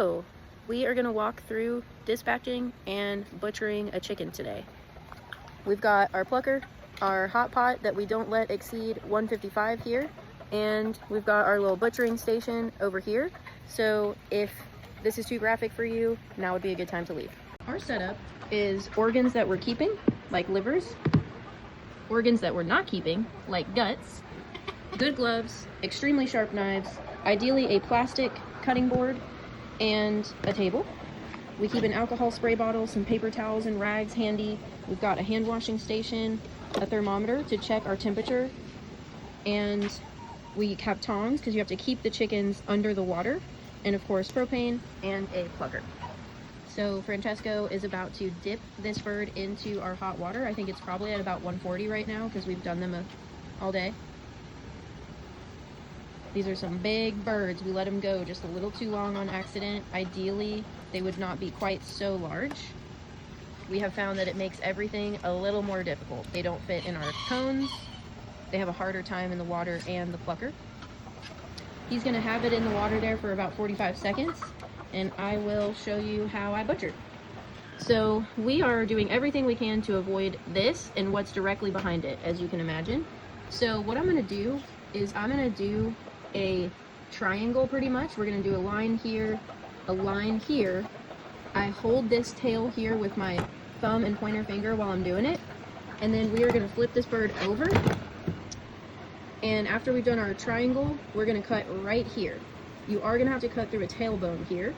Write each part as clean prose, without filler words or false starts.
So we are going to walk through dispatching and butchering a chicken today. We've got our plucker, our hot pot that we don't let exceed 155 here, and we've got our little butchering station over here. So if this is too graphic for you, now would be a good time to leave. Our setup is organs that we're keeping, like livers, organs that we're not keeping, like guts, good gloves, extremely sharp knives, ideally a plastic cutting board, and a table. We keep an alcohol spray bottle, some paper towels and rags handy. We've got a hand washing station, a thermometer to check our temperature, and we have tongs because you have to keep the chickens under the water, and of course propane and a plucker. So Francesco is about to dip this bird into our hot water. I think it's probably at about 140 right now because we've done them all day. These are some big birds. We let them go just a little too long on accident. Ideally, they would not be quite so large. We have found that it makes everything a little more difficult. They don't fit in our cones. They have a harder time in the water and the plucker. He's gonna have it in the water there for about 45 seconds, and I will show you how I butcher. So we are doing everything we can to avoid this and what's directly behind it, as you can imagine. So what I'm gonna do is I'm gonna do a triangle pretty much. We're gonna do a line here, a line here. I hold this tail here with my thumb and pointer finger while I'm doing it, and then we are gonna flip this bird over, and after we've done our triangle, we're gonna cut right here. You are gonna have to cut through a tailbone here,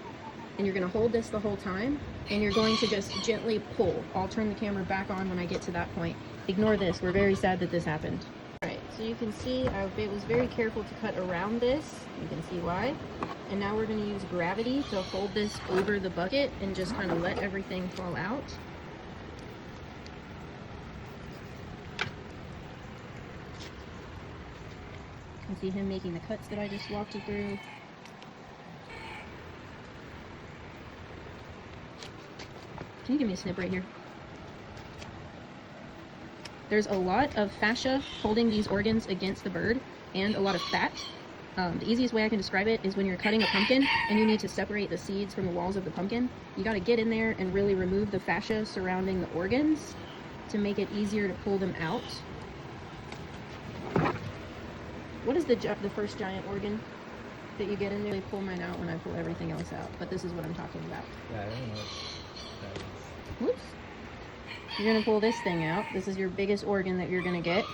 and you're gonna hold this the whole time, and you're going to just gently pull. I'll turn the camera back on when I get to that point. Ignore this, we're very sad that this happened. So you can see I was very careful to cut around this. You can see why. And now we're going to use gravity to hold this over the bucket and just kind of let everything fall out. You can see him making the cuts that I just walked you through. Can you give me a snip right here? There's a lot of fascia holding these organs against the bird and a lot of fat. The easiest way I can describe it is when you're cutting a pumpkin and you need to separate the seeds from the walls of the pumpkin. You got to get in there and really remove the fascia surrounding the organs to make it easier to pull them out. What is the first giant organ that you get in there? I pull mine out when I pull everything else out, but this is what I'm talking about. Yeah, I don't know what that is. Whoops. You're going to pull this thing out. This is your biggest organ that you're going to get.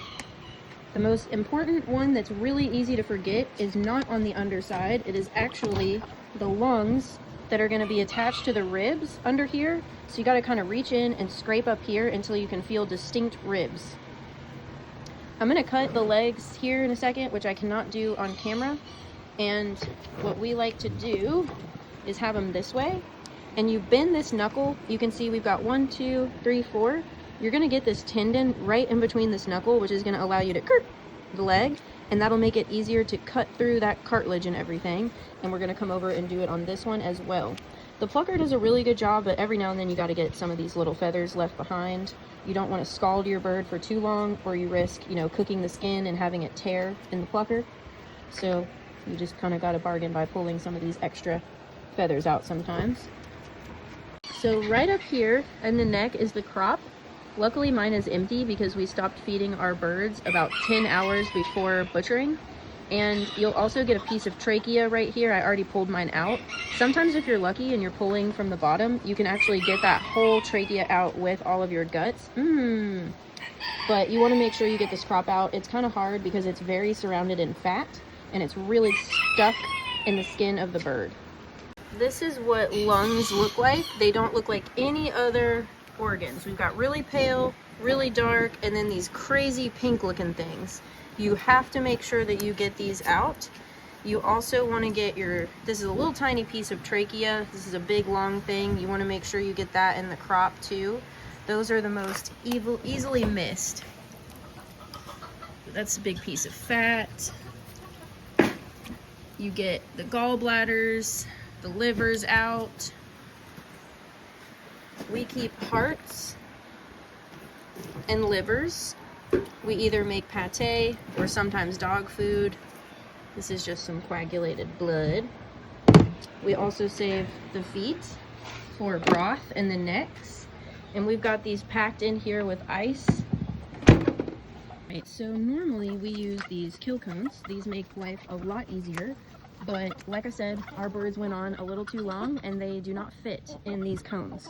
The most important one that's really easy to forget is not on the underside. It is actually the lungs that are going to be attached to the ribs under here. So you got to kind of reach in and scrape up here until you can feel distinct ribs. I'm going to cut the legs here in a second, which I cannot do on camera. And what we like to do is have them this way. And you bend this knuckle, you can see we've got 1, 2, 3, 4. You're gonna get this tendon right in between this knuckle, which is gonna allow you to cut the leg, and that'll make it easier to cut through that cartilage and everything. And we're gonna come over and do it on this one as well. The plucker does a really good job, but every now and then you gotta get some of these little feathers left behind. You don't wanna scald your bird for too long, or you risk, cooking the skin and having it tear in the plucker. So you just kinda gotta bargain by pulling some of these extra feathers out sometimes. So right up here in the neck is the crop. Luckily mine is empty because we stopped feeding our birds about 10 hours before butchering. And you'll also get a piece of trachea right here. I already pulled mine out. Sometimes if you're lucky and you're pulling from the bottom, you can actually get that whole trachea out with all of your guts. But you want to make sure you get this crop out. It's kind of hard because it's very surrounded in fat and it's really stuck in the skin of the bird. This is what lungs look like. They don't look like any other organs. We've got really pale, really dark, and then these crazy pink looking things. You have to make sure that you get these out. You also want to get this is a little tiny piece of trachea. This is a big long thing. You want to make sure you get that in the crop too. Those are the most easily missed. That's a big piece of fat. You get the gallbladders, the livers out. We keep hearts and livers. We either make pate or sometimes dog food. This is just some coagulated blood. We also save the feet for broth and the necks. And we've got these packed in here with ice. Right, so normally we use these kill cones. These make life a lot easier. But like I said, our birds went on a little too long and they do not fit in these cones.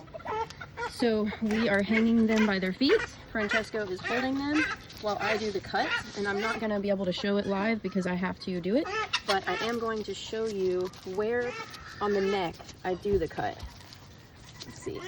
So we are hanging them by their feet. Francesco is holding them while I do the cut. And I'm not going to be able to show it live because I have to do it. But I am going to show you where on the neck I do the cut. Let's see.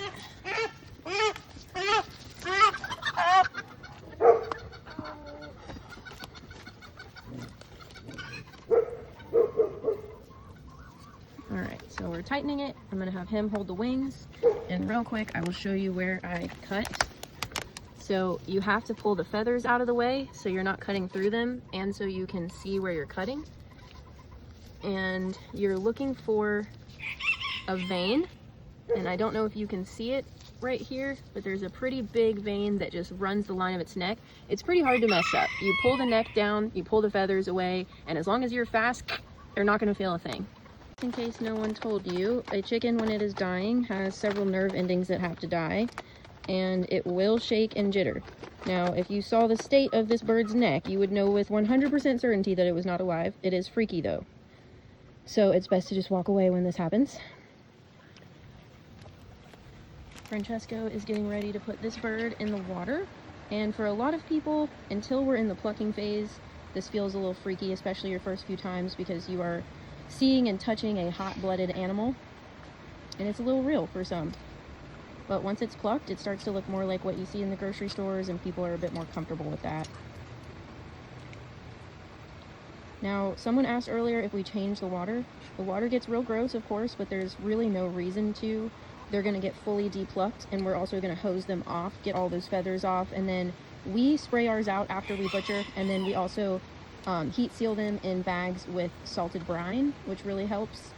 Alright, so we're tightening it. I'm going to have him hold the wings. And real quick, I will show you where I cut. So you have to pull the feathers out of the way so you're not cutting through them and so you can see where you're cutting. And you're looking for a vein. And I don't know if you can see it right here, but there's a pretty big vein that just runs the line of its neck. It's pretty hard to mess up. You pull the neck down, you pull the feathers away, and as long as you're fast, they're not going to fail a thing. In case no one told you, a chicken when it is dying has several nerve endings that have to die, and it will shake and jitter. Now, if you saw the state of this bird's neck, you would know with 100% certainty that it was not alive. It is freaky though. So it's best to just walk away when this happens. Francesco is getting ready to put this bird in the water. And for a lot of people, until we're in the plucking phase, this feels a little freaky, especially your first few times because you are seeing and touching a hot-blooded animal. And it's a little real for some. But once it's plucked, it starts to look more like what you see in the grocery stores and people are a bit more comfortable with that. Now, someone asked earlier if we change the water. The water gets real gross, of course, but there's really no reason to. They're going to get fully depulucked, and we're also going to hose them off, get all those feathers off, and then we spray ours out after we butcher, and then we also heat seal them in bags with salted brine, which really helps.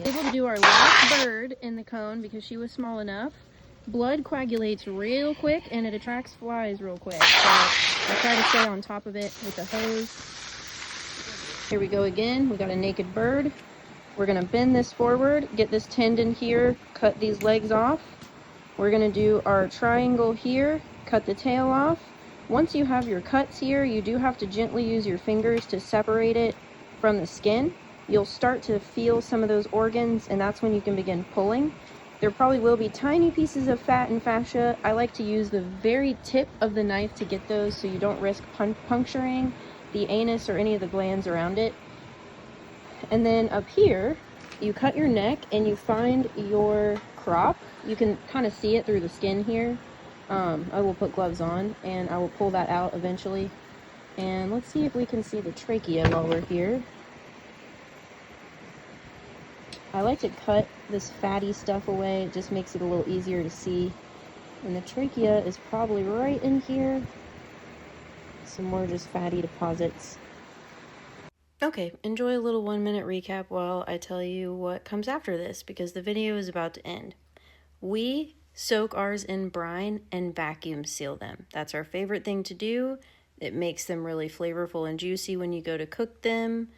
Able to do our last bird in the cone because she was small enough. Blood coagulates real quick and it attracts flies real quick. So I try to stay on top of it with the hose. Here we go again. We got a naked bird. We're going to bend this forward, get this tendon here, cut these legs off. We're going to do our triangle here, cut the tail off. Once you have your cuts here, you do have to gently use your fingers to separate it from the skin. You'll start to feel some of those organs, and that's when you can begin pulling. There probably will be tiny pieces of fat and fascia. I like to use the very tip of the knife to get those so you don't risk puncturing the anus or any of the glands around it. And then up here, you cut your neck and you find your crop. You can kind of see it through the skin here. I will put gloves on and I will pull that out eventually. And let's see if we can see the trachea while we're here. I like to cut this fatty stuff away. It just makes it a little easier to see. And the trachea is probably right in here. Some more just fatty deposits. Okay, enjoy a little 1-minute recap while I tell you what comes after this because the video is about to end. We soak ours in brine and vacuum seal them. That's our favorite thing to do. It makes them really flavorful and juicy when you go to cook them.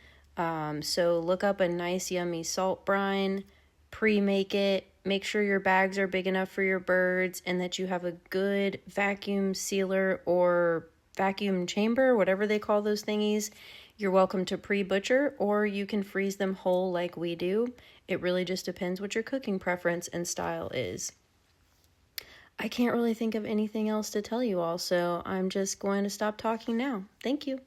So look up a nice yummy salt brine, pre-make it, make sure your bags are big enough for your birds and that you have a good vacuum sealer or vacuum chamber, whatever they call those thingies. You're welcome to pre-butcher or you can freeze them whole like we do. It really just depends what your cooking preference and style is. I can't really think of anything else to tell you all, so I'm just going to stop talking now. Thank you.